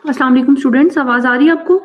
अस्सलाम वालेकुम स्टूडेंट्स, आवाज आ रही है आपको?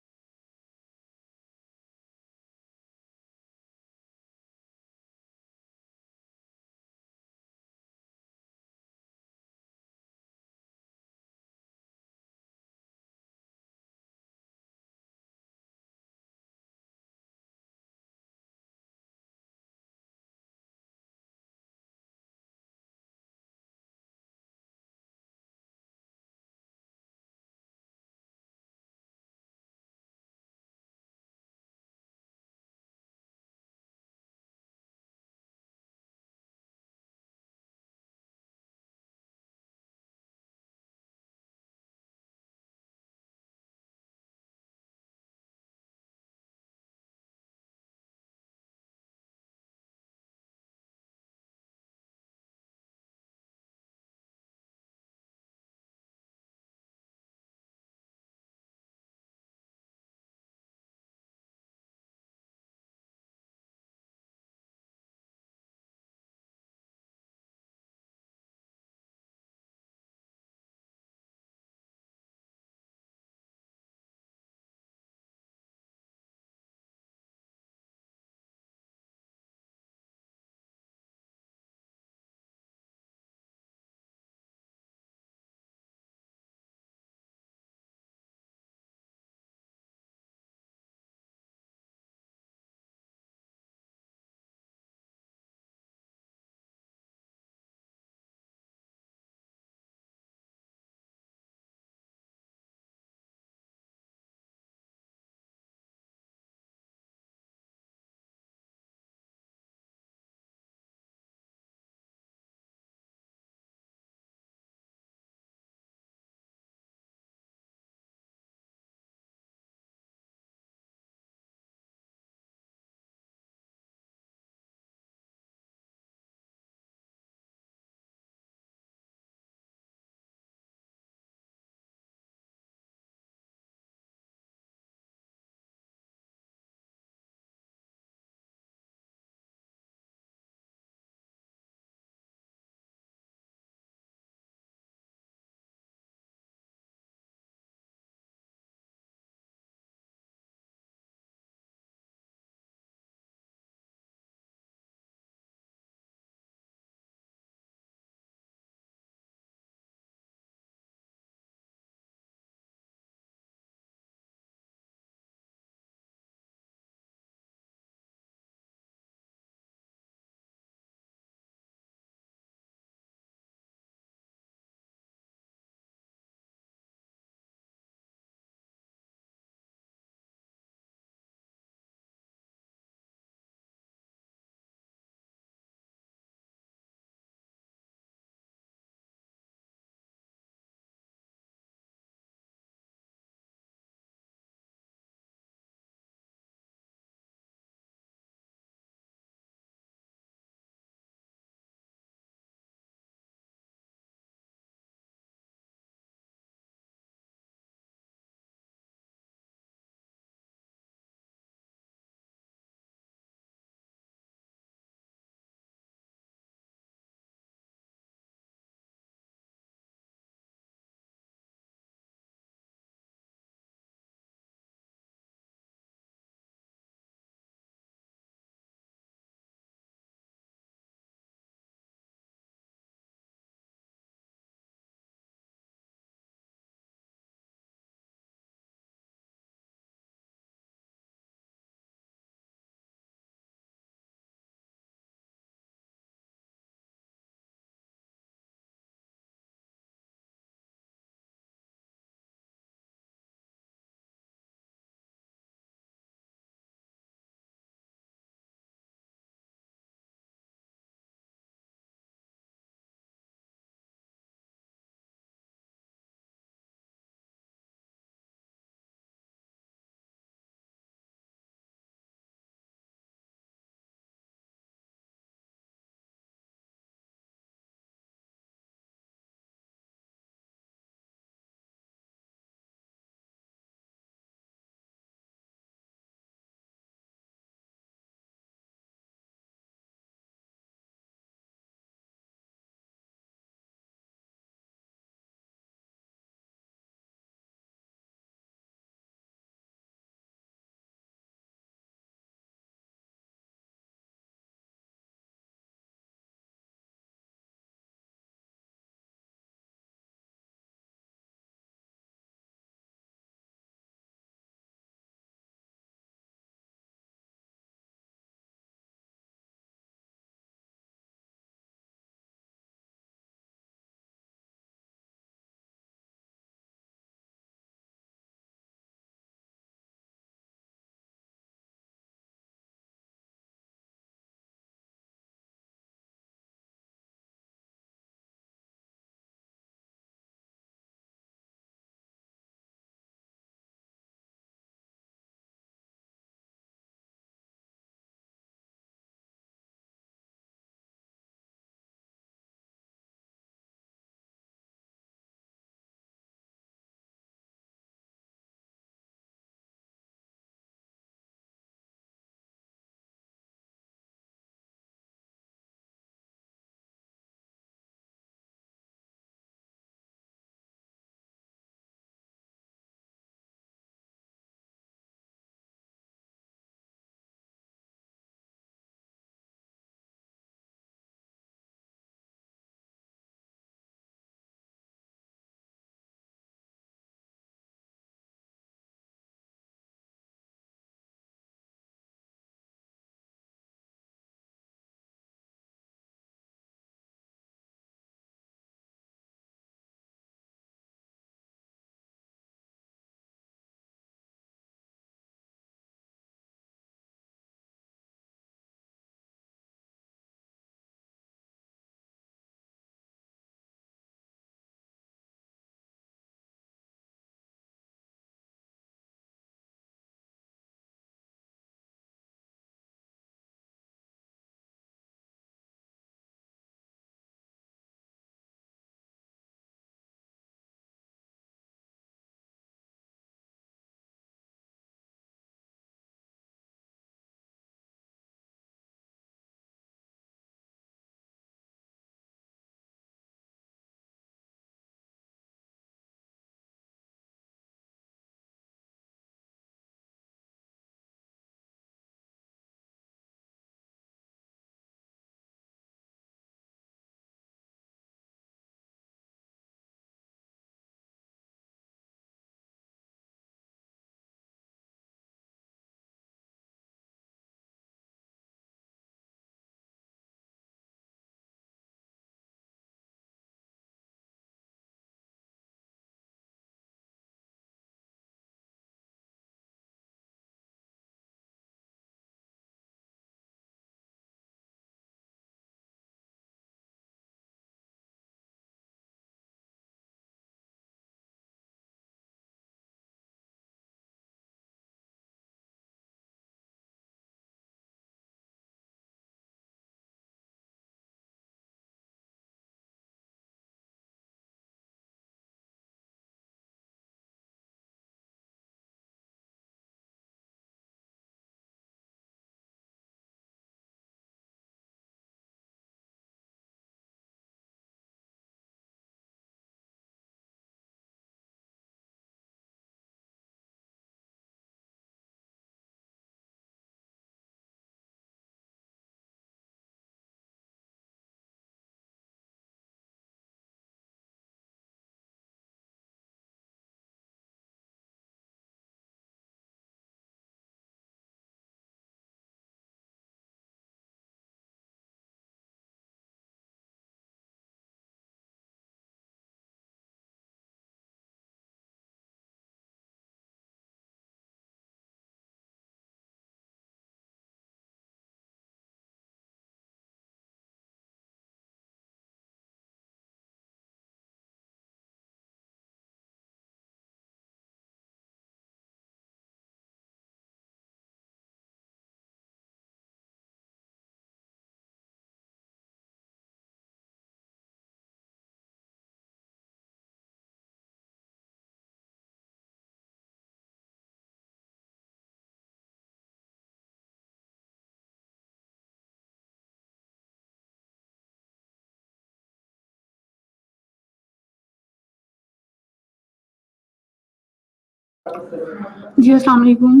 जी अस्सलाम वालेकुम।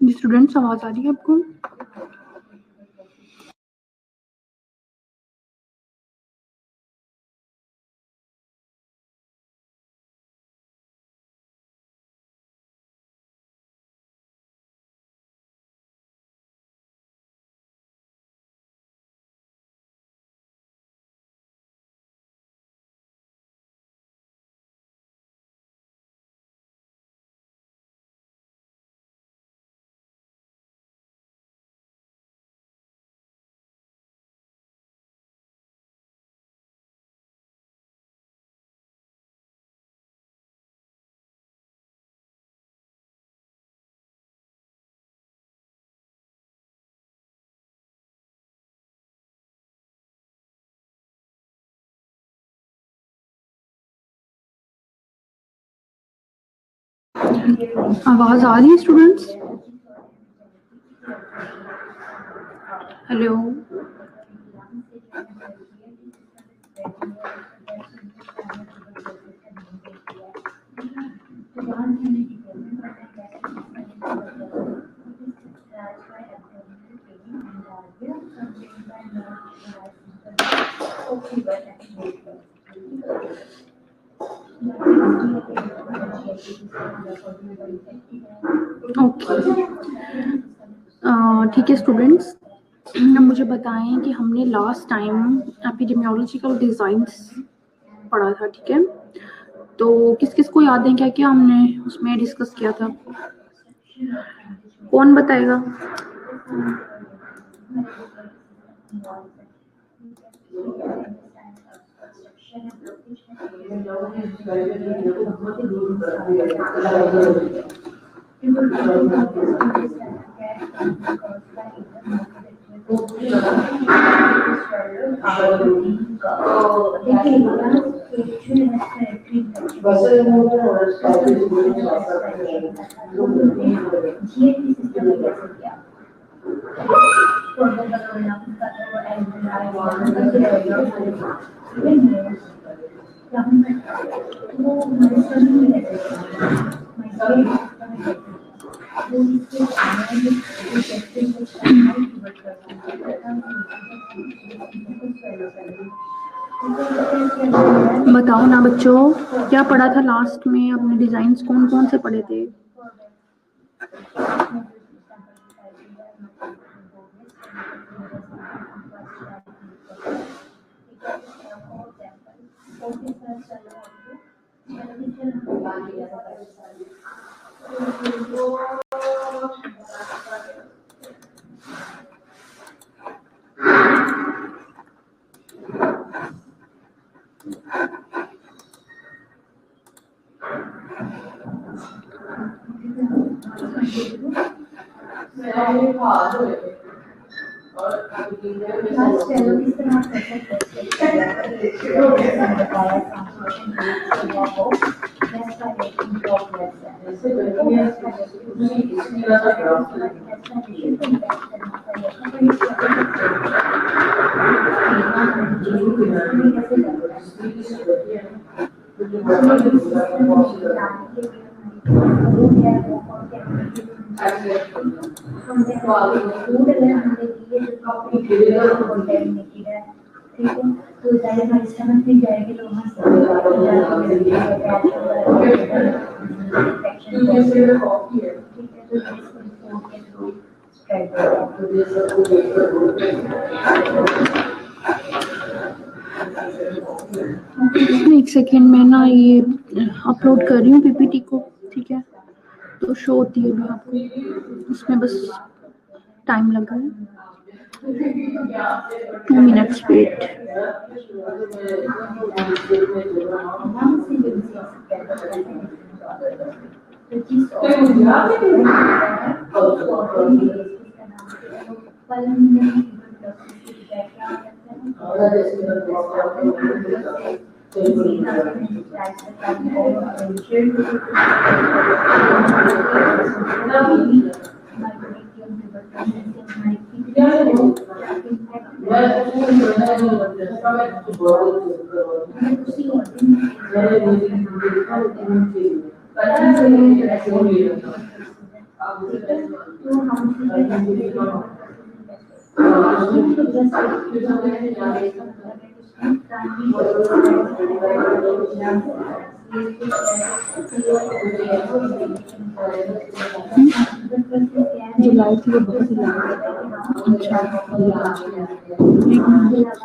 जी स्टूडेंट्स, आवाज़ आ रही है आपको? आवाज़ आ रही है स्टूडेंट्स? हेलो। ओके, ठीक है स्टूडेंट्स, अब मुझे बताएं कि हमने लास्ट टाइम एपिडेमियोलॉजिकल डिज़ाइंस पढ़ा था, ठीक है? तो किस किस को याद है क्या क्या हमने उसमें डिस्कस किया था? कौन बताएगा? बताओ ना बच्चों, क्या पढ़ा था लास्ट में? अपने डिजाइन्स कौन कौन से पढ़े थे? एक सेकेंड में ना ये अपलोड कर रही हूँ पीपीटी को, ठीक है? तो शो होती है अभी आपको, उसमें बस टाइम लग रहा है, 2 मिनट्स वेट। जुलाई की वो बहुत ही अच्छा एक मिनट।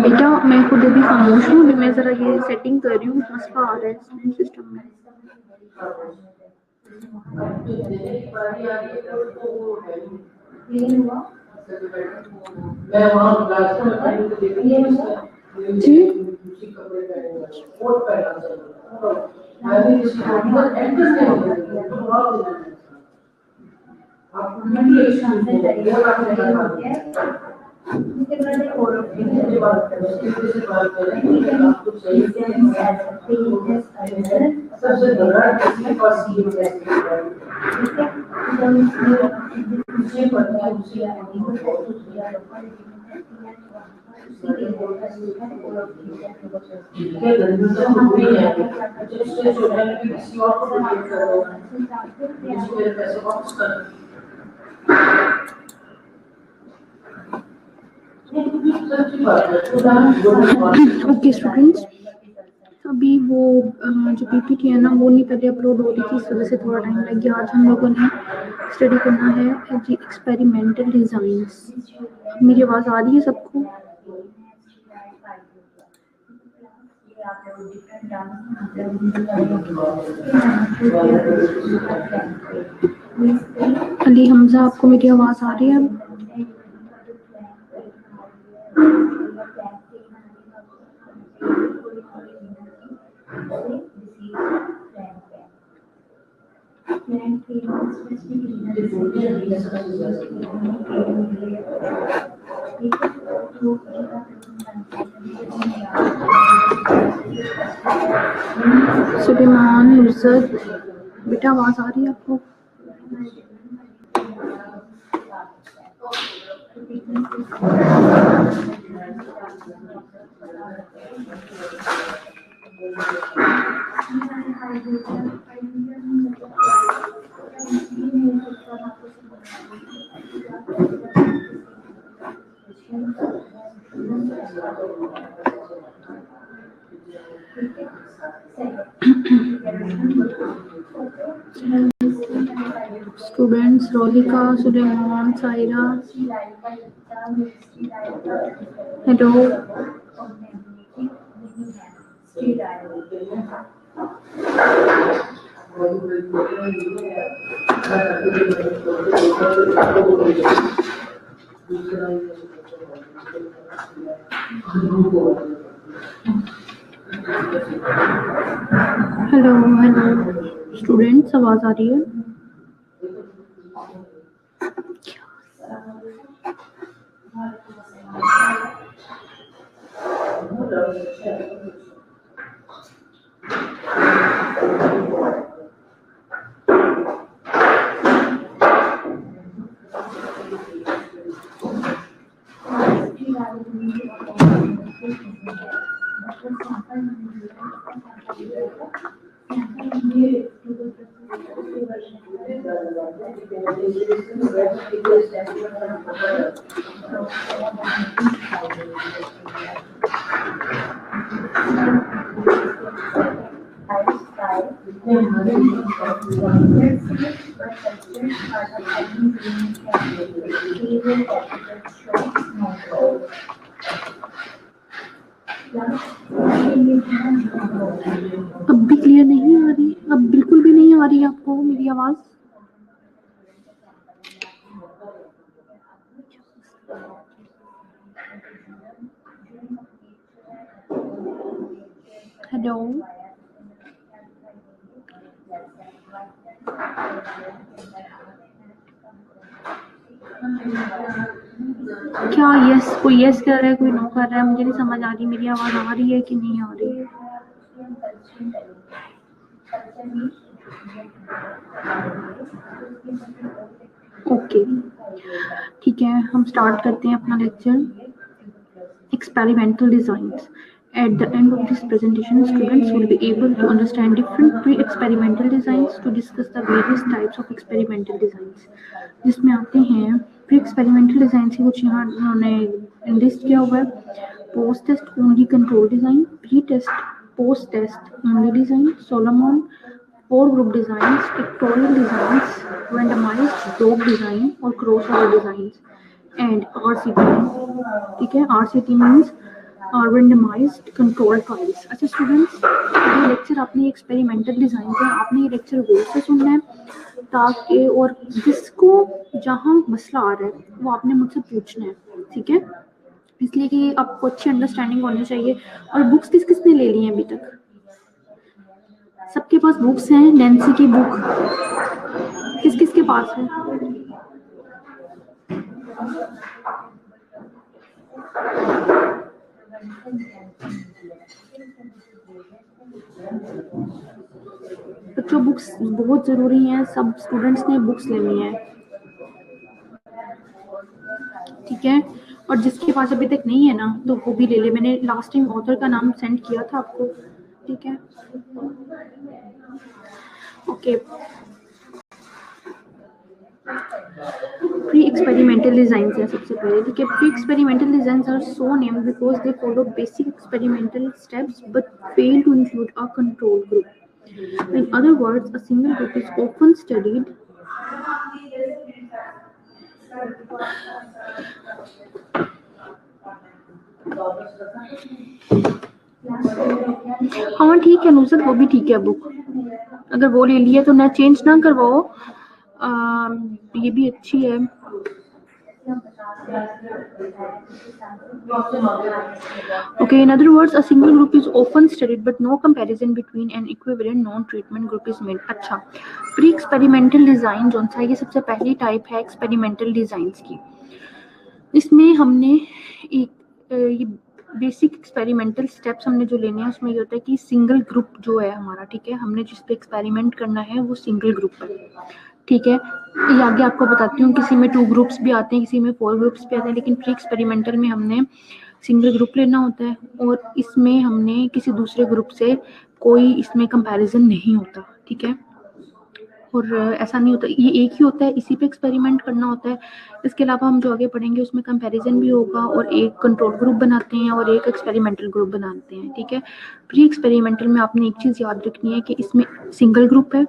बेटा मैं खुद अभी खामोश हूँ, मैं जरा ये सेटिंग कर रही हूँ, मसला आ रहा है सिस्टम में। जी ओके स्टूडेंट्स, अभी वो जो पीपीटी है ना वो नहीं पहले अपलोड हो रही थी, इस वजह से थोड़ा टाइम लग गया। आज हम लोगों ने स्टडी करना है एक्सपेरिमेंटल डिजाइंस। मेरी आवाज़ आ रही है सबको? अली हमजा, आपको मेरी आवाज़ आ रही है? सुलेमान, नुसरत, बेटा आवाज़ आ रही है आपको? Students, Rolika, Suleman, Saira, hello. Hello hello students, आवाज आ रही है? अब भी क्लियर नहीं आ रही? अब बिल्कुल भी नहीं आ रही आपको मेरी आवाज? हेलो क्या यस, कोई यस कर रहा है, कोई नो कर रहा है? मुझे नहीं समझ आ रही मेरी आवाज आ रही है कि नहीं आ रही है। ओके ठीक है, हम स्टार्ट करते हैं अपना lecture. Experimental designs. At the end of this presentation, students will be able to understand different pre-experimental designs to discuss the various types of experimental designs. जिसमें आते हैं pre-experimental designs की कुछ यहाँ उन्होंने लिस्ट किया हुआ है। Post test only control design, pre-test, post test only design, Solomon, 4 group designs, pictorial designs, randomized dog design और crossover designs. एंड RCT, ठीक है, RCT means randomized control trials। अच्छा स्टूडेंट्स, ये लेक्चर आपने एक्सपेरिमेंटल डिजाइन का, आपने ये lecture गौर से सुनना है ताकि, और जिसको जहाँ मसला आ रहा है वो आपने मुझसे पूछना है, ठीक है? इसलिए कि आपको अच्छी अंडरस्टैंडिंग होनी चाहिए। और बुक्स किस किस ने ले ली हैं अभी तक? सबके पास बुक्स हैं? नैन्सी की बुक किस किस के पास है? बच्चों बुक्स बहुत जरूरी हैं, सब स्टूडेंट्स ने बुक्स लेनी है, ठीक है? और जिसके पास अभी तक नहीं है ना तो वो भी ले ले। मैंने लास्ट टाइम ऑथर का नाम सेंड किया था आपको, ठीक है? ओके, प्री एक्सपेरिमेंटल डिजाइंस है सबसे पहले, ठीक है? Pre experimental designs are so named because they follow basic experimental steps but fail to include a control group. In other words, a single group is often studied हाँ ठीक है नुसरत, वो भी ठीक है बुक, अगर वो ले लिया तो ना चेंज ना करवाओ, ये भी अच्छी है। Okay, in other words, a single group is often studied but no comparison between an equivalent non-treatment group is made. अच्छा, प्री एक्सपेरिमेंटल डिजाइन जो सा ये सबसे पहली टाइप है एक्सपेरिमेंटल डिजाइंस की। इसमें हमने एक ये बेसिक एक्सपेरिमेंटल स्टेप्स हमने जो लेने हैं उसमें ये होता है कि सिंगल ग्रुप जो है हमारा, ठीक है, हमने जिस पे एक्सपेरिमेंट करना है वो सिंगल ग्रुप है, ठीक है? ये आगे आपको बताती हूँ, किसी में 2 ग्रुप्स भी आते हैं, किसी में 4 ग्रुप्स भी आते हैं, लेकिन प्री एक्सपेरिमेंटल में हमने सिंगल ग्रुप लेना होता है और इसमें हमने किसी दूसरे ग्रुप से कोई इसमें कंपैरिजन नहीं होता, ठीक है? और ऐसा नहीं होता, ये एक ही होता है, इसी पे एक्सपेरिमेंट करना होता है। इसके अलावा हम जो आगे पढ़ेंगे उसमें कंपैरिजन भी होगा और एक कंट्रोल ग्रुप बनाते हैं और एक एक्सपेरिमेंटल ग्रुप बनाते हैं, ठीक है? प्री एक्सपेरिमेंटल में आपने एक चीज़ याद रखनी है कि इसमें सिंगल ग्रुप है,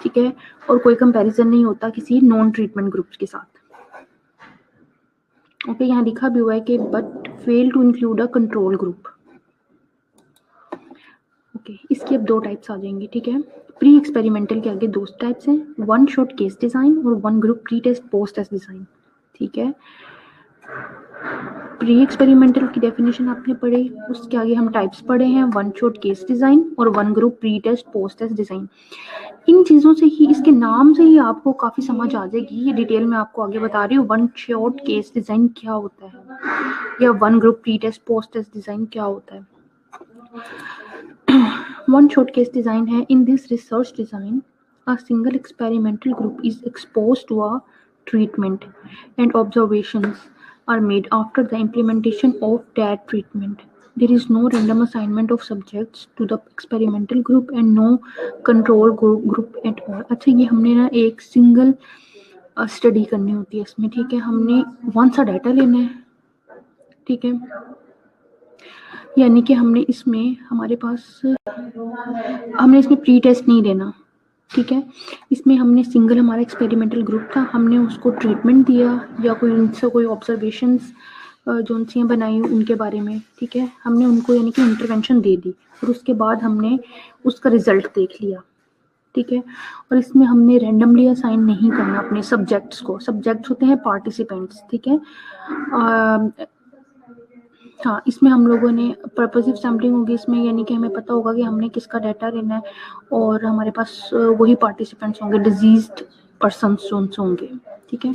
ठीक है, और कोई कंपैरिजन नहीं होता किसी नॉन ट्रीटमेंट ग्रुप्स के साथ। ओके, यहाँ लिखा भी हुआ है कि but fail to include a control group. Okay, इसके अब 2 टाइप्स आ जाएंगे, ठीक है? प्री एक्सपेरिमेंटल के आगे 2 टाइप्स हैं, वन शॉट केस डिजाइन और one group pre test post test design, ठीक है? प्री एक्सपेरिमेंटल की डेफिनेशन आपने पढ़ी, उसके आगे हम टाइप्स पढ़े हैं, वन शॉट केस डिज़ाइन और one group pre test post test design. इन चीज़ों से ही, इसके नाम से ही आपको काफ़ी समझ आ जाएगी, ये डिटेल में आपको आगे बता रही हूँ। वन शॉट केस डिज़ाइन क्या होता है या one group pre test post test design क्या होता है। वन शॉट केस डिज़ाइन है, in this research design a single experimental group is exposed to a treatment and observations are made after the implementation of that treatment. There is no random assignment of subjects to the experimental group and no control group at all. अच्छा, ये हमने ना एक single study करनी होती है इसमें, ठीक है। हमने वन सा डाटा लेना है, ठीक है, यानी कि हमने इसमें हमारे पास हमने इसमें प्री टेस्ट नहीं देना, ठीक है। इसमें हमने सिंगल हमारा एक्सपेरिमेंटल ग्रुप था, हमने उसको ट्रीटमेंट दिया या कोई उनसे कोई ऑब्जर्वेशंस जो उनसे बनाई उनके बारे में, ठीक है, हमने उनको यानी कि इंटरवेंशन दे दी और उसके बाद हमने उसका रिजल्ट देख लिया, ठीक है। और इसमें हमने रैंडमली असाइन नहीं करना अपने सब्जेक्ट्स को, सब्जेक्ट्स होते हैं पार्टिसिपेंट्स, ठीक है। हाँ, इसमें हम लोगों ने पर्पसिव सैम्पलिंग होगी इसमें, यानी कि हमें पता होगा कि हमने किसका डाटा लेना है और हमारे पास वही पार्टिसिपेंट्स होंगे, डिजीज्ड पर्सन्स जो उनसे होंगे, ठीक है।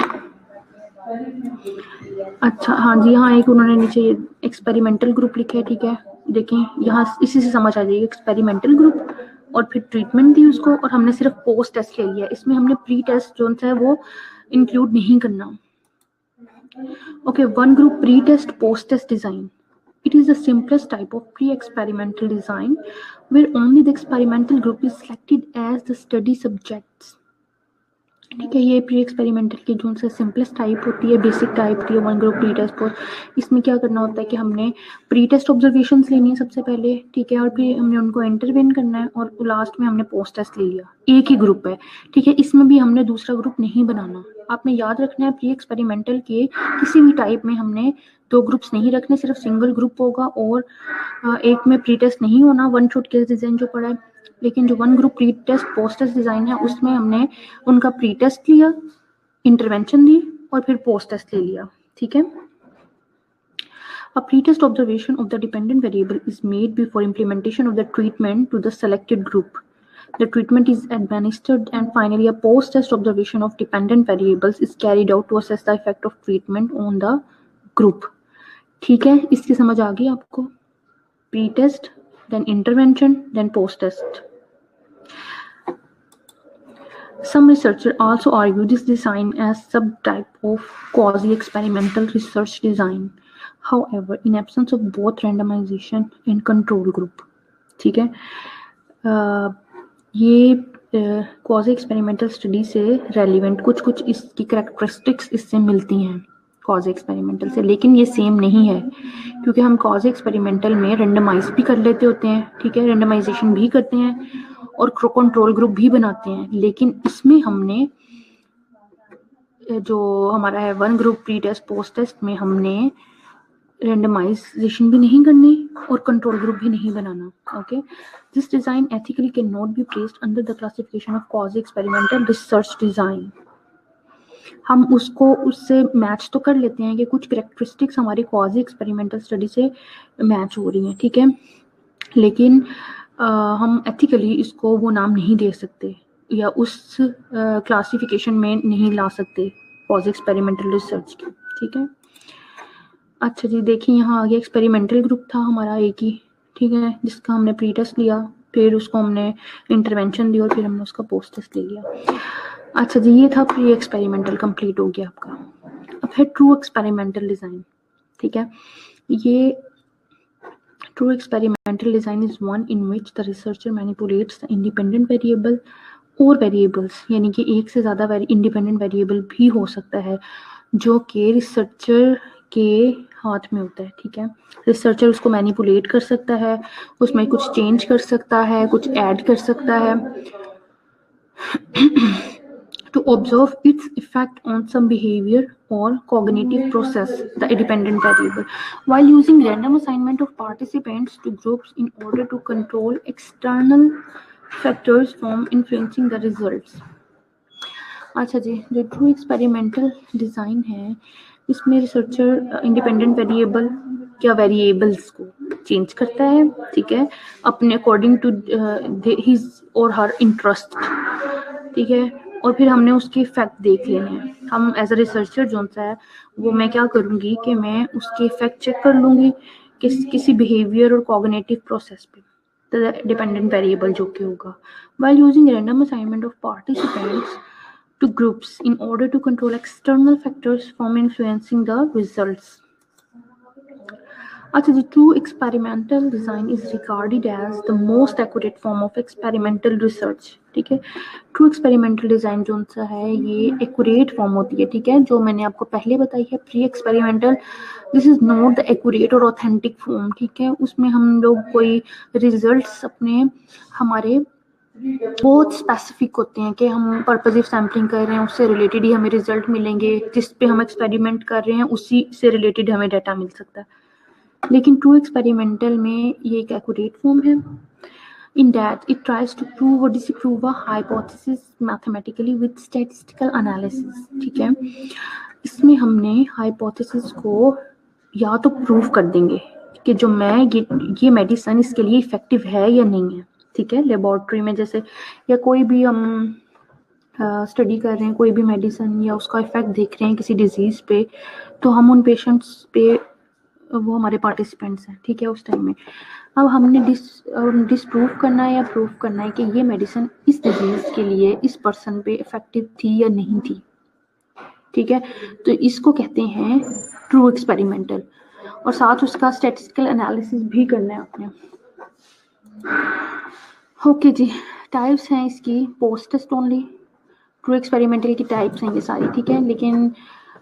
अच्छा, हाँ जी, यहाँ एक उन्होंने नीचे एक्सपेरिमेंटल ग्रुप लिखा है, ठीक है। देखें यहाँ इसी से समझ आ जाएगी, एक्सपेरिमेंटल ग्रुप और फिर ट्रीटमेंट दी उसको और हमने सिर्फ पोस्ट टेस्ट ले लिया, इसमें हमने प्री टेस्ट जो है वो इंक्लूड नहीं करना। Okay, one group pre-test post-test design. It is the simplest type of pre-experimental design where only the experimental group is selected as the study subjects. ठीक है, ये प्री एक्सपेरिमेंटल की जो उनसे सिंपलेस्ट टाइप होती है, बेसिक टाइप होती है one group pre test post. इसमें क्या करना होता है कि हमने प्री टेस्ट ऑब्जर्वेशंस लेनी है सबसे पहले, ठीक है, और फिर हमने उनको इंटरवेन करना है और लास्ट में हमने पोस्ट टेस्ट ले लिया। एक ही ग्रुप है, ठीक है, इसमें भी हमने दूसरा ग्रुप नहीं बनाना। आपने याद रखना है प्री एक्सपेरिमेंटल के किसी भी टाइप में हमने दो ग्रुप्स नहीं रखने, सिर्फ सिंगल ग्रुप होगा और एक में प्री टेस्ट नहीं होना, वन शॉट केस डिजाइन जो पड़ा है। लेकिन जो one group pre test post test design है उसमें हमने उनका प्री टेस्ट लिया, इंटरवेंशन दी और फिर पोस्ट टेस्ट ले लिया, ठीक है। A pre-test observation of the dependent variable is made before implementation of the treatment to the selected group. The treatment is administered and finally a post-test observation of dependent variables is carried out to assess the effect of treatment on the group. ठीक है, इसकी समझ आ गई आपको? Pre-test, then intervention, then post-test. Some researchers also argue this design as subtype of quasi-experimental research design. However, in absence of both randomization and control group, ठीक है, ये quasi experimental study से रेलिवेंट कुछ इसकी कैरेक्टरिस्टिक्स इससे मिलती हैं quasi experimental से, लेकिन ये सेम नहीं है क्योंकि हम क्वाजी एक्सपेरिमेंटल में रेंडमाइज भी कर लेते होते हैं, ठीक है, रेंडमाइजेशन भी करते हैं और कंट्रोल ग्रुप भी बनाते हैं। लेकिन इसमें हमने जो हमारा है one group pre test post test में हमने रेंडमाइजेशन भी नहीं करनी और कंट्रोल ग्रुप भी नहीं बनाना। Okay, this design ethically can not be placed under the classification of quasi experimental research design. हम उसको उससे मैच तो कर लेते हैं कि कुछ कैरेक्टरिस्टिक्स हमारी क्वाजी एक्सपेरिमेंटल स्टडी से मैच हो रही हैं, ठीक है, लेकिन हम एथिकली इसको वो नाम नहीं दे सकते या उस क्लासिफिकेशन में नहीं ला सकते क्वाजी एक्सपेरिमेंटल रिसर्च की, ठीक है। अच्छा जी, देखिए यहाँ आगे एक्सपेरिमेंटल ग्रुप था हमारा एक ही, ठीक है, जिसका हमने प्री टेस्ट लिया, फिर उसको हमने इंटरवेंशन दी और फिर हमने उसका पोस्ट टेस्ट ले लिया। अच्छा जी, ये था प्री एक्सपेरिमेंटल, कंप्लीट हो गया आपका। अब है ट्रू एक्सपेरिमेंटल डिज़ाइन, ठीक है। ये true experimental design is one in which the researcher manipulates the independent variable और वेरिएबल्स, यानी कि एक से ज़्यादा इंडिपेंडेंट वेरिएबल भी हो सकता है जो कि रिसर्चर के हाथ में होता है, ठीक है। रिसर्चर उसको मैनिपुलेट कर सकता है, उसमें कुछ चेंज कर सकता है, कुछ ऐड कर सकता है to observe its effect on some behavior or cognitive process, the independent variable, while using random assignment of participants to groups in order to control external factors from influencing the results. अच्छा जी, जो true experimental design है इसमें researcher independent variable या variables को change करता है, ठीक है, अपने अकॉर्डिंग टू हिज और हर इंटरेस्ट, ठीक है। और फिर हमने उसके इफेक्ट देख लेने हैं। हम एज अ रिसर्चर जो सा है वो मैं क्या करूँगी कि मैं उसके इफेक्ट चेक कर लूँगी किसी बिहेवियर और कॉग्निटिव प्रोसेस पे, डिपेंडेंट वेरिएबल जो कि होगा, while using random assignment of participants to groups in order to control external factors from influencing the results. अच्छा जी, true experimental design is regarded as the most accurate form of experimental research, ठीक है। True experimental design जो सा है ये accurate form होती है, ठीक है, जो मैंने आपको पहले बताई है। Pre experimental this is not the accurate और ऑथेंटिक फॉर्म, ठीक है। उसमें हम लोग कोई रिजल्ट्स अपने हमारे बहुत स्पेसिफिक होते हैं कि हम पर्पजिव सैम्पलिंग कर रहे हैं, उससे रिलेटेड ही हमें रिजल्ट मिलेंगे, जिस पे हम एक्सपेरिमेंट कर रहे हैं उसी से रिलेटेड हमें डाटा मिल सकता है। लेकिन ट्रू एक्सपेरिमेंटल में ये एक एक्यूरेट फॉर्म है। In that, it tries to prove or disprove a hypothesis mathematically with statistical analysis, ठीक है। इसमें हमने hypothesis को या तो प्रूव कर देंगे कि जो मैं ये मेडिसिन इसके लिए इफेक्टिव है या नहीं है, ठीक है। लेबोरेटरी में जैसे या कोई भी हम स्टडी कर रहे हैं कोई भी मेडिसिन या उसका इफेक्ट देख रहे हैं किसी डिजीज़ पे, तो हम उन पेशेंट्स पे, वो हमारे पार्टिसिपेंट्स हैं, ठीक है, उस टाइम में अब हमने डिसप्रूव करना है या प्रूव करना है कि ये मेडिसिन इस डिजीज़ के लिए इस पर्सन पे इफेक्टिव थी या नहीं थी, ठीक है। तो इसको कहते हैं ट्रू एक्सपेरिमेंटल, और साथ उसका स्टैटिस्टिकल एनालिसिस भी करना है आपने। ओके जी, टाइप्स हैं इसकी post test only, true experimental की टाइप्स हैं ये सारी, ठीक है। लेकिन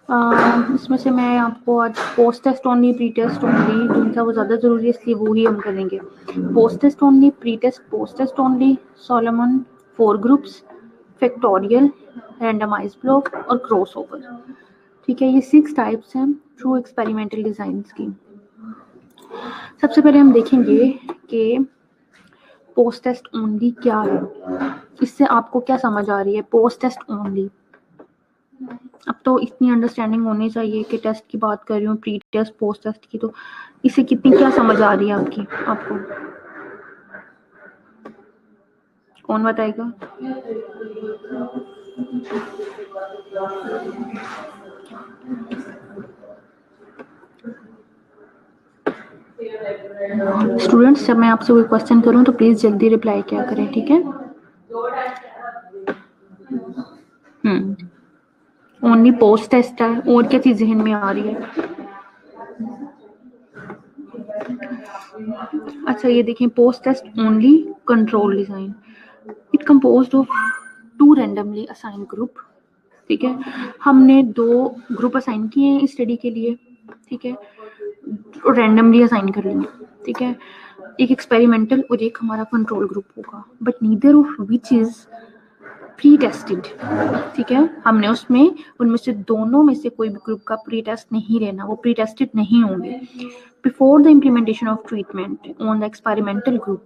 इसमें से मैं आपको आज post test only, pre test only जो था वो ज़्यादा ज़रूरी है इसलिए वो ही हम करेंगे। Post test only, pre test, post test only, Solomon, 4 groups, factorial, randomise block और क्रॉसओवर, ठीक है। ये 6 टाइप्स हैं ट्रू एक्सपेरिमेंटल डिज़ाइंस की। सबसे पहले हम देखेंगे कि पोस्ट टेस्ट ओनली क्या है, इससे आपको क्या समझ आ रही है पोस्ट टेस्ट ओनली। अब तो इतनी अंडरस्टैंडिंग होनी चाहिए कि टेस्ट की बात कर रही हूँ, प्री टेस्ट पोस्ट टेस्ट की, तो इससे कितनी क्या समझ आ रही है आपको कौन बताएगा? स्टूडेंट्स, जब मैं आपसे कोई क्वेश्चन करूँ तो प्लीज जल्दी रिप्लाई किया करें, ठीक है। ओनली पोस्ट टेस्ट है, और क्या चीज जहन में आ रही है? अच्छा ये देखें, post test only control design, it composed of 2 randomly assign group, ठीक है। हमने 2 ग्रुप असाइन किए हैं इस स्टडी के लिए, ठीक है, रैंडमली असाइन कर लेंगे, ठीक है। एक एक्सपेरिमेंटल और एक हमारा कंट्रोल ग्रुप होगा, but neither of which is pre tested, ठीक है। हमने उनमें से दोनों में से कोई भी ग्रुप का प्री टेस्ट नहीं लेना, वो प्री टेस्टेड नहीं होंगे। Before the implementation of treatment on the experimental group,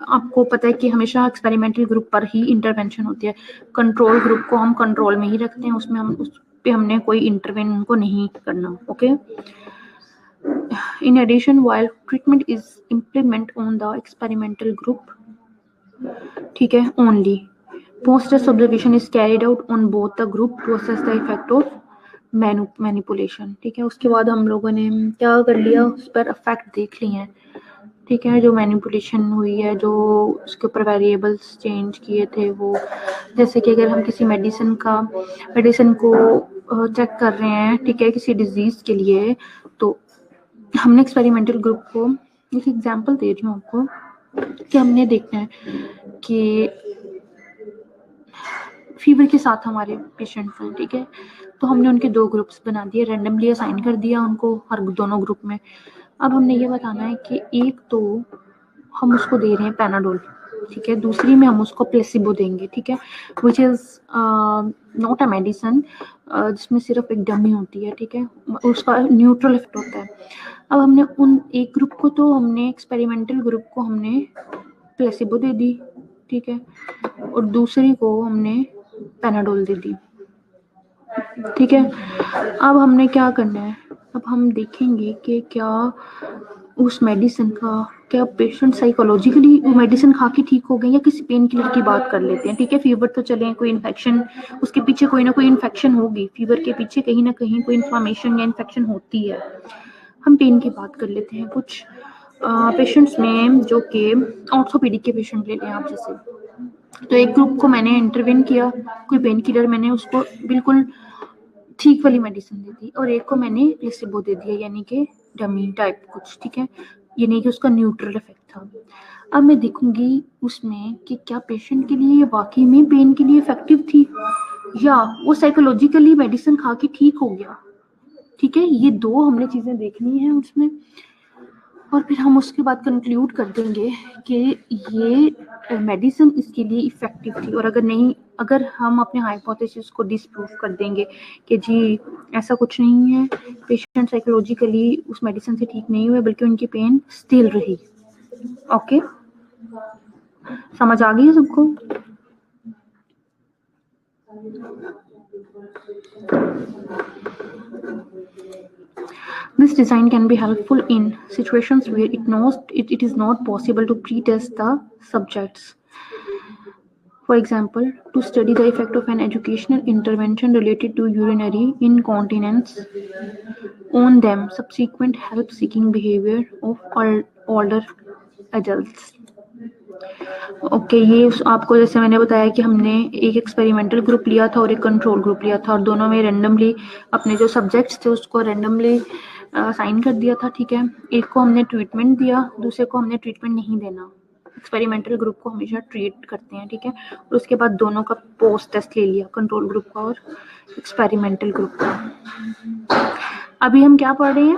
आपको पता है कि हमेशा एक्सपेरिमेंटल ग्रुप पर ही इंटरवेंशन होती है, कंट्रोल ग्रुप को हम कंट्रोल में ही रखते हैं, उसमें हम उस पे हमने कोई इंटरवेन उनको नहीं करना, okay. In addition, while treatment is implement on the experimental group, ठीक है, only post-test observation is carried out on both the group to assess the effect of manipulation, ठीक है। उसके बाद हम लोगों ने क्या कर लिया, उस पर इफेक्ट देख लिए हैं, ठीक है, जो मैनिपुलेशन हुई है, जो उसके ऊपर वेरिएबल्स चेंज किए थे वो, जैसे कि अगर हम किसी मेडिसिन को चेक कर रहे हैं, ठीक है, किसी डिजीज़ के लिए, तो हमने एक्सपेरिमेंटल ग्रुप को, एक एग्जांपल दे रही हूँ आपको कि हमने देखना है कि फीवर के साथ हमारे पेशेंट्स हैं, ठीक है, तो हमने उनके 2 ग्रुप्स बना दिए, रैंडमली असाइन कर दिया उनको हर दोनों ग्रुप में। अब हमने ये बताना है कि एक तो हम उसको दे रहे हैं पैनाडोल, ठीक है, दूसरी में हम उसको प्लेसिबो देंगे, ठीक है, which is not a medicine, जिसमें सिर्फ एक डमी होती है, ठीक है, उसका न्यूट्रल इफेक्ट होता है। अब हमने उन एक ग्रुप को, तो हमने एक्सपेरिमेंटल ग्रुप को हमने प्लेसिबो दे दी, ठीक है, और दूसरी को हमने पैनाडोल दे दी। ठीक है, अब हमने क्या करना है, अब हम देखेंगे कि क्या उस मेडिसिन का, क्या पेशेंट साइकोलॉजिकली वो मेडिसिन खा के ठीक हो गए या किसी पेन किलर की बात कर लेते हैं। ठीक है, फीवर तो चले, कोई इन्फेक्शन उसके पीछे कोई ना कोई इन्फेक्शन होगी, फीवर के पीछे कहीं ना कहीं कोई इन्फ्लामेशन या इन्फेक्शन होती है। हम पेन की बात कर लेते हैं। कुछ पेशेंट्स में जो कि ऑर्थोपेडिक के पेशेंट ले लें आप जैसे, तो एक ग्रुप को मैंने इंटरवेन किया, कोई पेन किलर मैंने उसको बिल्कुल ठीक वाली मेडिसिन दे दी, और एक को मैंने प्लेसिबो दे दिया, यानी कि डमी टाइप कुछ। ठीक है, यानी कि उसका न्यूट्रल इफेक्ट था। अब मैं देखूंगी उसमें कि क्या पेशेंट के लिए ये वाकई में पेन के लिए इफेक्टिव थी या वो साइकोलॉजिकली मेडिसिन खा के ठीक हो गया। ठीक है, ये दो हमने चीजें देखनी है उसमें, और फिर हम उसके बाद कंक्लूड कर देंगे कि ये मेडिसिन इसके लिए इफेक्टिव थी, और अगर नहीं, अगर हम अपने हाइपोथेसिस को डिस्प्रूव कर देंगे कि जी ऐसा कुछ नहीं है, पेशेंट साइकोलॉजिकली उस मेडिसिन से ठीक नहीं हुए बल्कि उनकी पेन स्टिल रही। ओके, समझ आ गई है सबको? This design can be helpful in situations where it is not possible to pre-test the subjects. For example, to study the effect of an educational intervention related to urinary incontinence on them, subsequent help-seeking behavior of older adults. Okay, ये आपको जैसे मैंने बताया कि हमने एक experimental group लिया था और एक कंट्रोल ग्रुप लिया था, और दोनों में रेंडमली अपने जो सब्जेक्ट्स थे उसको रेंडमली साइन कर दिया था। ठीक है, एक को हमने ट्रीटमेंट दिया, दूसरे को हमने ट्रीटमेंट नहीं देना। एक्सपेरिमेंटल ग्रुप को हमेशा ट्रीट करते हैं। ठीक है, और उसके बाद दोनों का पोस्ट टेस्ट ले लिया, कंट्रोल ग्रुप का और एक्सपेरिमेंटल ग्रुप का। अभी हम क्या पढ़ रहे हैं,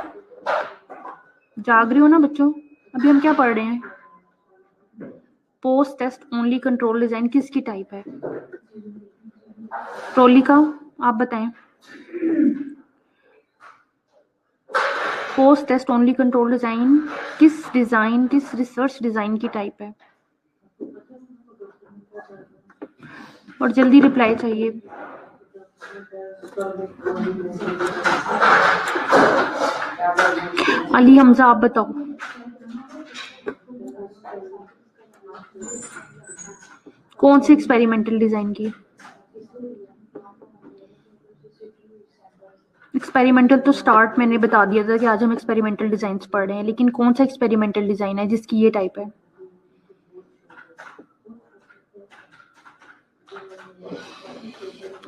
जाग रहे हो ना बच्चों? अभी हम क्या पढ़ रहे हैं? Post test only control design किसकी टाइप है? ट्रॉली का, आप बताएं। Post test only control design किस रिसर्च डिजाइन की टाइप है? और जल्दी रिप्लाई चाहिए। अली हमजा, आप बताओ। कौन सी एक्सपेरिमेंटल डिजाइन की? एक्सपेरिमेंटल तो स्टार्ट मैंने बता दिया था कि आज हम एक्सपेरिमेंटल डिजाइन पढ़ रहे हैं, लेकिन कौन सा एक्सपेरिमेंटल डिजाइन है जिसकी ये टाइप है?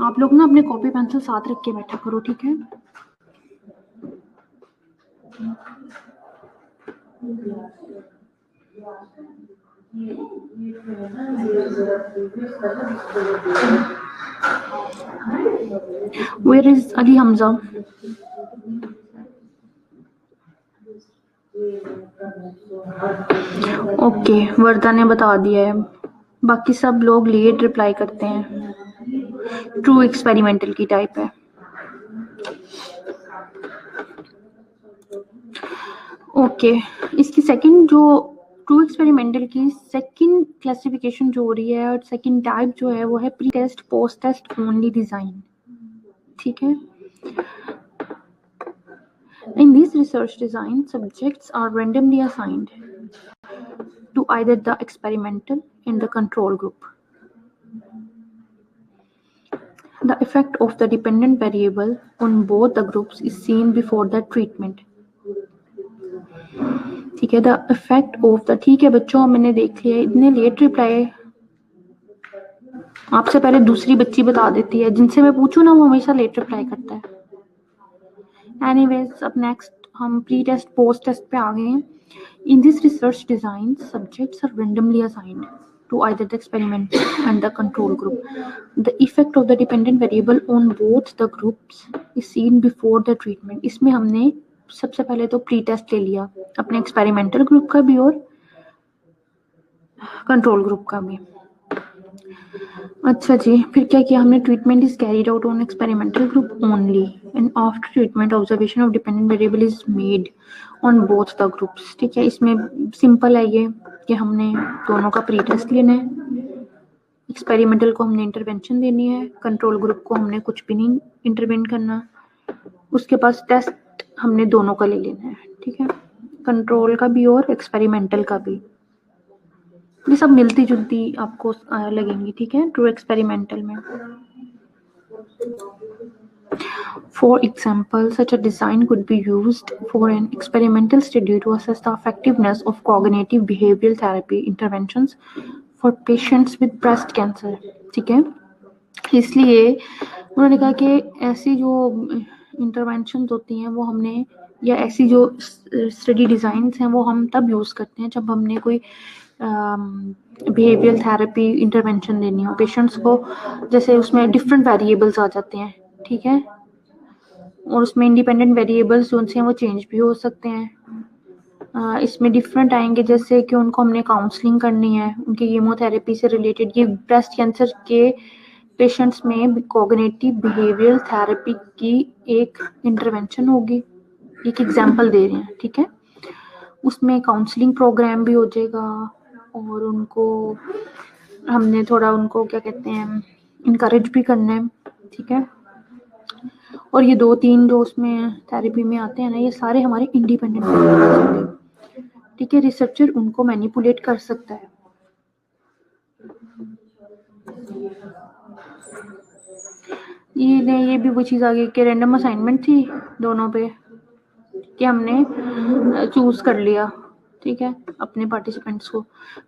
आप लोग ना अपने कॉपी पेंसिल साथ रख के बैठा करो, ठीक है? Where is Ali Hamza? Okay, Warda ने बता दिया है, बाकी सब लोग लेट रिप्लाई करते हैं। ट्रू एक्सपेरिमेंटल की टाइप है। ओके, इसकी सेकंड जो ट्रू एक्सपेरिमेंटल की सेकंड क्लासिफिकेशन जो हो रही है और सेकंड टाइप जो है वो है pre test post test only design. ठीक है, in this research design, subjects are randomly assigned to either the experimental and the control group. The effect of the dependent variable on both the groups is seen before the treatment. ठीक है, the effect of the, ठीक है बच्चों मैंने देख लिया, इतने late reply आपसे पहले दूसरी बच्ची बता देती है, जिनसे मैं पूछूं ना वो हमेशा लेट रिप्लाई करता है। एनीवेज, अब नेक्स्ट हम प्री टेस्ट पोस्ट टेस्ट पे आ गए हैं। In this research design, subjects are randomly assigned to either the experimental and the control group. The effect of the dependent variable on both the groups is seen before the treatment. इसमें हमने सबसे पहले तो pre test ले लिया अपने experimental group का भी और कंट्रोल ग्रुप का भी। अच्छा जी, फिर क्या किया हमने? Treatment is carried out on experimental group only and after treatment observation of dependent variable is made on both the groups. ठीक है, इसमें सिंपल है ये कि हमने दोनों का प्री टेस्ट लेना है एक्सपेरिमेंटल को हमने इंटरवेंशन देनी है, कंट्रोल ग्रुप को हमने कुछ भी नहीं इंटरवेन करना, उसके पास टेस्ट हमने दोनों का ले लेना है, ठीक है, कंट्रोल का भी और एक्सपेरिमेंटल का भी। ये सब मिलती जुलती आपको लगेंगी, ठीक है, ट्रू एक्सपेरिमेंटल में। For example, such a design could be used for an experimental study to assess the effectiveness of cognitive behavioral therapy interventions for patients with breast cancer, ठीक है। इसलिए उन्होंने कहा कि ऐसी जो इंटरवेंशन होती हैं वो हमने, या ऐसी जो स्टडी डिज़ाइंस हैं वो हम तब यूज़ करते हैं जब हमने कोई बिहेवियरल थेरेपी इंटरवेंशन देनी हो पेशेंट्स को, जैसे उसमें डिफरेंट वेरिएबल्स आ जाते हैं, ठीक है, और उसमें इंडिपेंडेंट वेरिएबल्स जो हैं वो चेंज भी हो सकते हैं। इसमें डिफरेंट आएंगे, जैसे कि उनको हमने काउंसलिंग करनी है उनकी कीमोथेरेपी से रिलेटेड, ये ब्रेस्ट कैंसर के पेशेंट्स में कॉग्निटिव बिहेवियरल थेरेपी की एक इंटरवेंशन होगी, एक एग्जांपल दे रहे हैं, ठीक है। उसमें काउंसलिंग प्रोग्राम भी हो जाएगा और उनको हमने थोड़ा उनको क्या कहते हैं इनकरेज भी करना है, ठीक है। और ये 2-3 जो उसमें थेरेपी में आते हैं ना, ये सारे हमारे इंडिपेंडेंट होंगे, ठीक है। रिसर्चर उनको मैनिपुलेट कर सकता है। ये भी वो चीज़ आ गई कि रैंडम असाइनमेंट थी दोनों पे, कि हमने चूज कर लिया, ठीक है, अपने पार्टिसिपेंट्स को,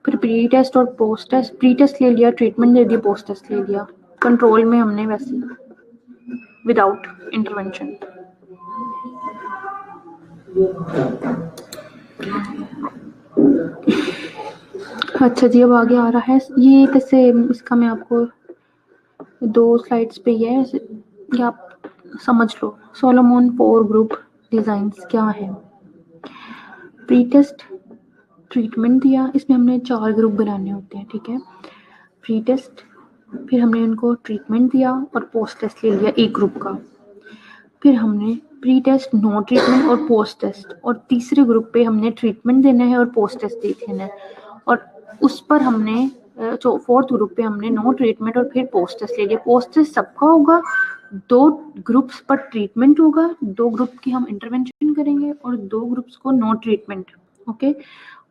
फिर प्री टेस्ट और पोस्ट टेस्ट, प्री टेस्ट ले लिया, ट्रीटमेंट दे दिया, पोस्ट टेस्ट ले लिया, कंट्रोल में हमने वैसे विदाउट इंटरवेंशन। अच्छा जी, अब आगे आ रहा है ये, कैसे इसका मैं आपको 2 स्लाइड्स पे ही है, ये आप समझ लो। सोलोमन 4 ग्रुप डिजाइंस क्या है। प्री टेस्ट ट्रीटमेंट दिया, इसमें हमने 4 ग्रुप बनाने होते हैं, ठीक है। प्री टेस्ट, फिर हमने उनको ट्रीटमेंट दिया और पोस्ट टेस्ट ले लिया एक ग्रुप का, फिर हमने प्री टेस्ट, नो ट्रीटमेंट और पोस्ट टेस्ट, और तीसरे ग्रुप पे हमने ट्रीटमेंट देना है और पोस्ट टेस्ट देख लेना है, और उस पर हमने फोर्थ ग्रुप पे हमने नो ट्रीटमेंट और फिर पोस्ट टेस्ट ले लिया। पोस्ट टेस्ट सबका होगा, 2 ग्रुप्स पर ट्रीटमेंट होगा, 2 ग्रुप की हम इंटरवेंशन करेंगे और 2 ग्रुप्स को नो ट्रीटमेंट, ओके,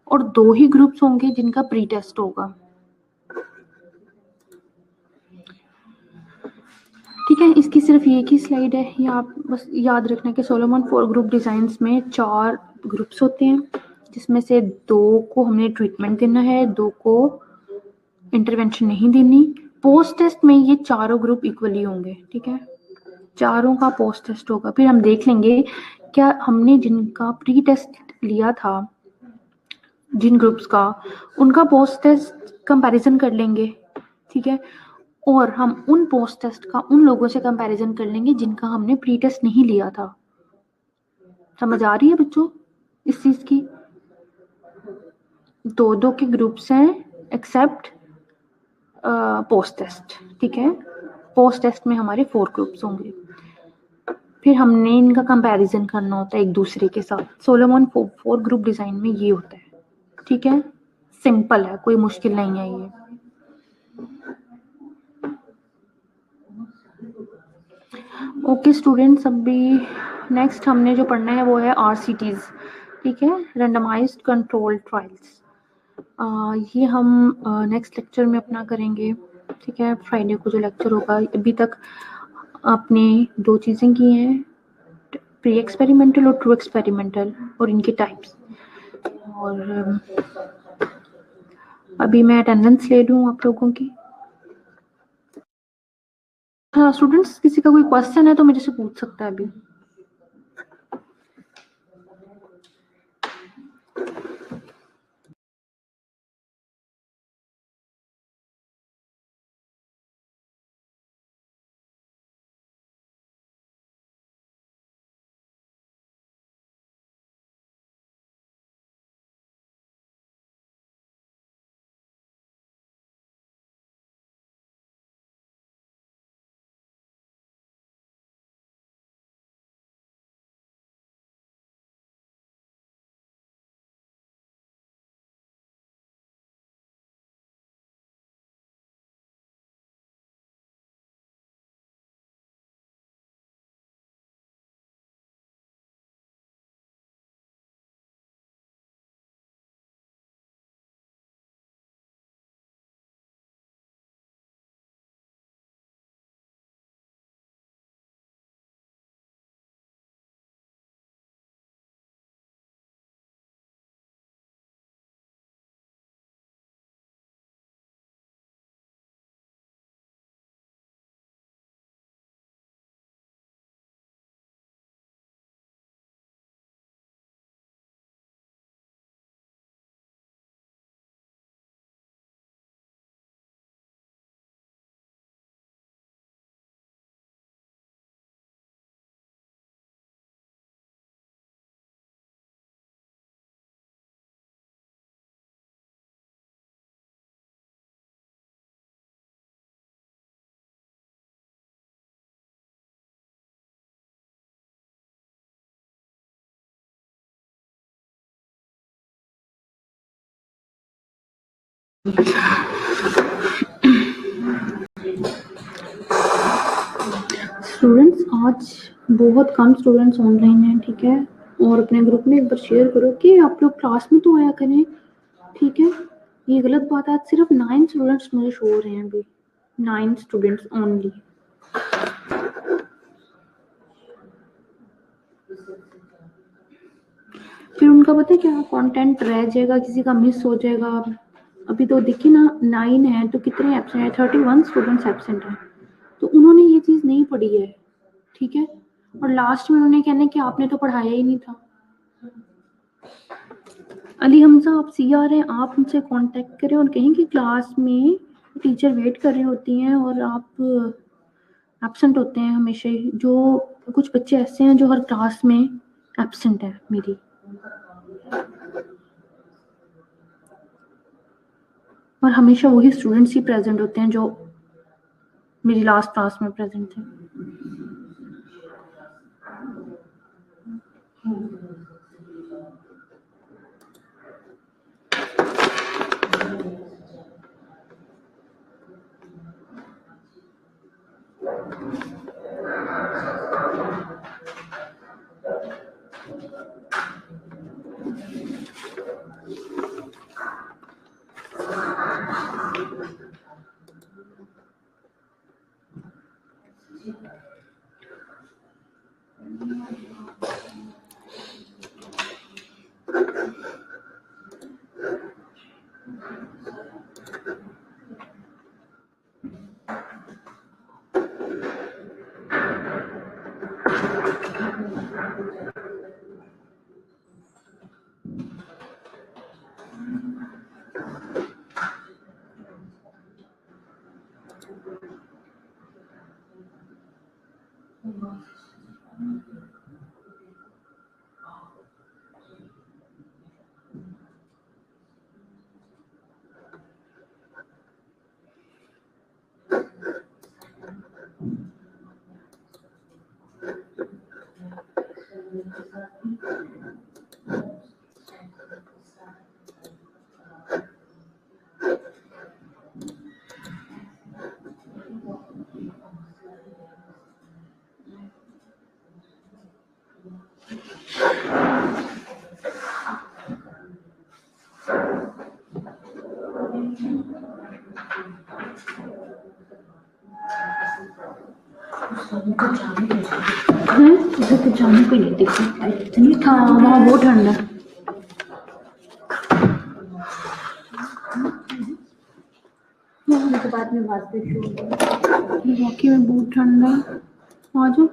और 2 ही ग्रुप्स होंगे जिनका प्री टेस्ट होगा, ठीक है। इसकी सिर्फ एक ही स्लाइड है, ये आप बस याद रखना कि सोलोमन 4 ग्रुप डिजाइंस में 4 ग्रुप्स होते हैं, जिसमें से 2 को हमने ट्रीटमेंट देना है, 2 को इंटरवेंशन नहीं देनी। पोस्ट टेस्ट में ये चारों ग्रुप इक्वली होंगे, ठीक है, चारों का पोस्ट टेस्ट होगा। फिर हम देख लेंगे क्या हमने जिनका प्री टेस्ट लिया था, जिन ग्रुप्स का, उनका पोस्ट टेस्ट कंपैरिजन कर लेंगे, ठीक है, और हम उन पोस्ट टेस्ट का उन लोगों से कंपैरिजन कर लेंगे जिनका हमने प्री टेस्ट नहीं लिया था। समझ आ रही है बच्चों इस चीज की। 2-2 के ग्रुप्स हैं एक्सेप्ट पोस्ट टेस्ट, ठीक है। पोस्ट टेस्ट में हमारे 4 ग्रुप्स होंगे, फिर हमने इनका कंपैरिजन करना होता है एक दूसरे के साथ। सोलोमन 4 ग्रुप डिजाइन में ये होता है, ठीक है, सिंपल है, कोई मुश्किल नहीं है ये। ओके स्टूडेंट्स, अभी नेक्स्ट हमने जो पढ़ना है वो है RCTs, ठीक है, रैंडमाइज्ड कंट्रोल ट्रायल्स। ये हम नेक्स्ट लेक्चर में अपना करेंगे, ठीक है, फ्राइडे को जो लेक्चर होगा। अभी तक आपने 2 चीज़ें की हैं, प्री एक्सपेरिमेंटल और ट्रू एक्सपेरिमेंटल, और इनके टाइप्स। और अभी मैं अटेंडेंस ले लूँ आप लोगों की। हाँ स्टूडेंट्स, किसी का कोई क्वेश्चन है तो मेरे से पूछ सकता है अभी। स्टूडेंट्स आज बहुत कम स्टूडेंट्स ऑनलाइन हैं, ठीक है, और अपने ग्रुप में एक बार शेयर करो कि आप लोग क्लास में तो आया करें, ठीक है। ये गलत बात है, आज सिर्फ 9 स्टूडेंट्स मुझे शो हो रहे हैं अभी, 9 स्टूडेंट्स ओनली। फिर उनका पता है क्या कंटेंट रह जाएगा, किसी का मिस हो जाएगा। अभी तो देखिए ना 9 है तो कितने एब्सेंट है, 31 स्टूडेंट्स एब्सेंट है, तो उन्होंने ये चीज नहीं पढ़ी है, ठीक है। और लास्ट में उन्होंने कहना कि आपने तो पढ़ाया ही नहीं था। अली हमजा आप CR हैं, आप उनसे कांटेक्ट करें और कहें कि क्लास में टीचर वेट कर रही होती हैं और आप एब्सेंट होते हैं हमेशा ही। जो कुछ बच्चे ऐसे हैं जो हर क्लास में एब्सेंट है मेरी। और हमेशा वही स्टूडेंट्स ही प्रेजेंट होते हैं जो मेरी लास्ट क्लास में प्रेजेंट थे। उसे तो जाने को नहीं दिख सकता, इतनी था वहाँ, बहुत ठंडा है। बाद में बात करती, वाकई में बहुत ठंडा है। आ जाओ।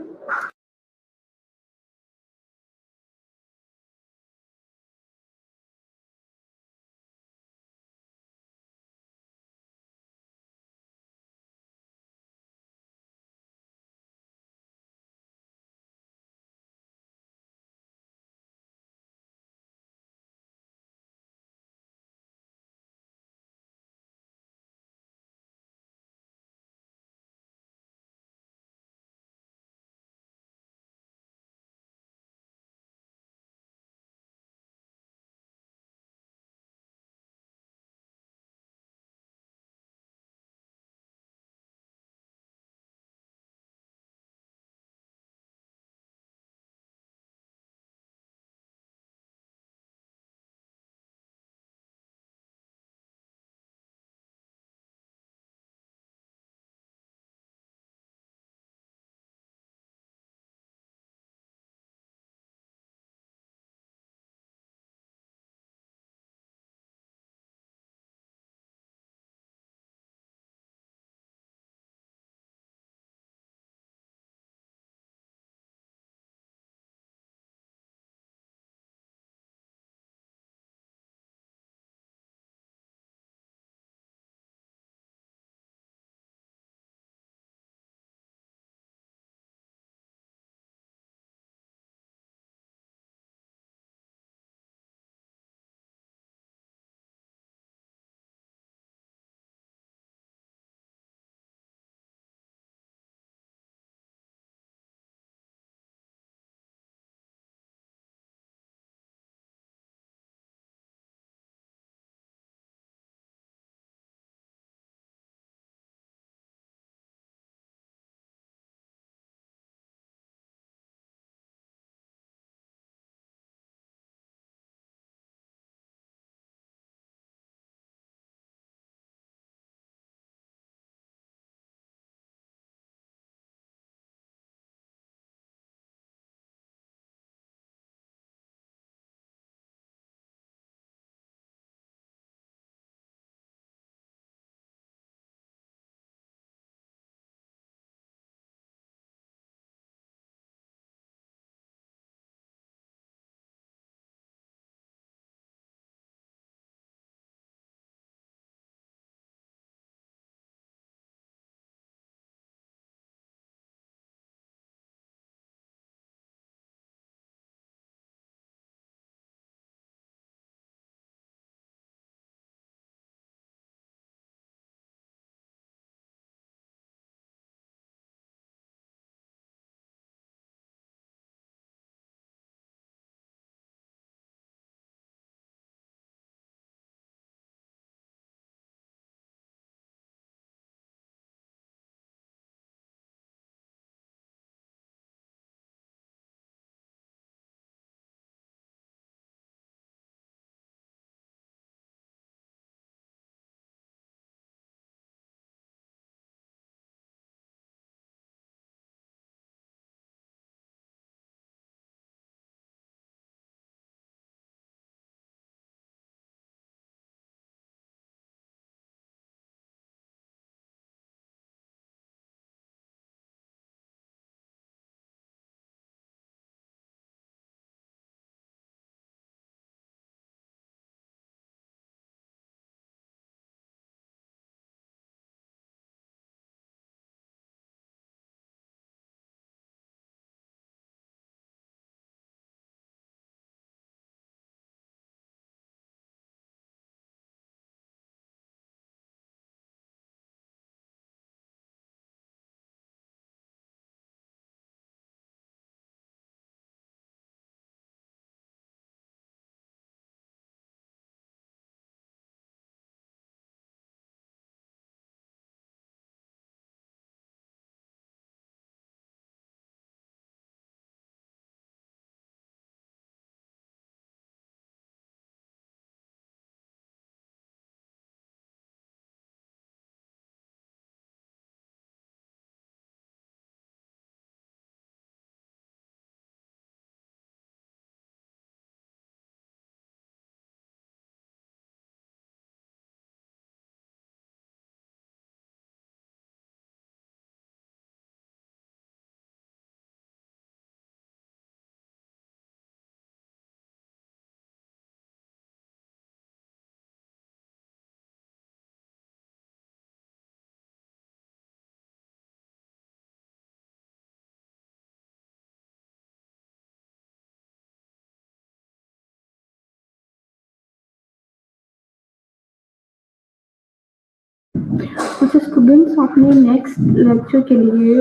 कुछ स्टूडेंट्स अपने नेक्स्ट लेक्चर के लिए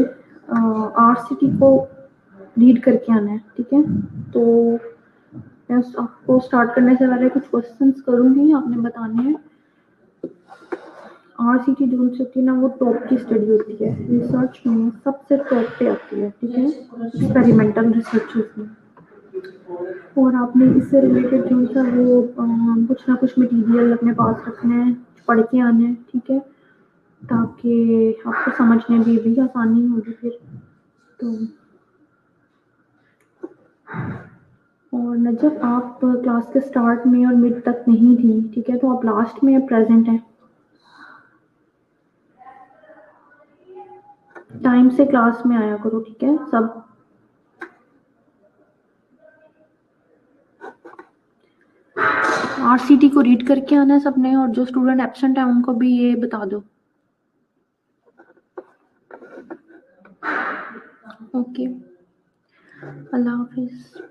आरसीटी को रीड करके आना है, ठीक है। तो मैं आपको स्टार्ट करने से पहले कुछ क्वेश्चंस करूंगी, आपने बताने हैं। आरसीटी जो होती है ना, वो टॉप की स्टडी होती है, रिसर्च में सबसे टॉप पे आती है, ठीक है, एक्सपेरिमेंटल रिसर्च में। और आपने इससे रिलेटेड जो सा वो कुछ ना कुछ मटेरियल अपने पास रखना है, पढ़ के आना है, ठीक है, ताकि आपको समझने में भी आसानी होगी फिर। तो और नजर आप क्लास के स्टार्ट में और मिड तक नहीं थी, ठीक है, तो आप लास्ट में प्रेजेंट हैं। टाइम से क्लास में आया करो, ठीक है सब। आरसीटी को रीड करके आना है सबने, और जो स्टूडेंट एब्सेंट है उनको भी ये बता दो। ओके, अल्लाह हाफिज।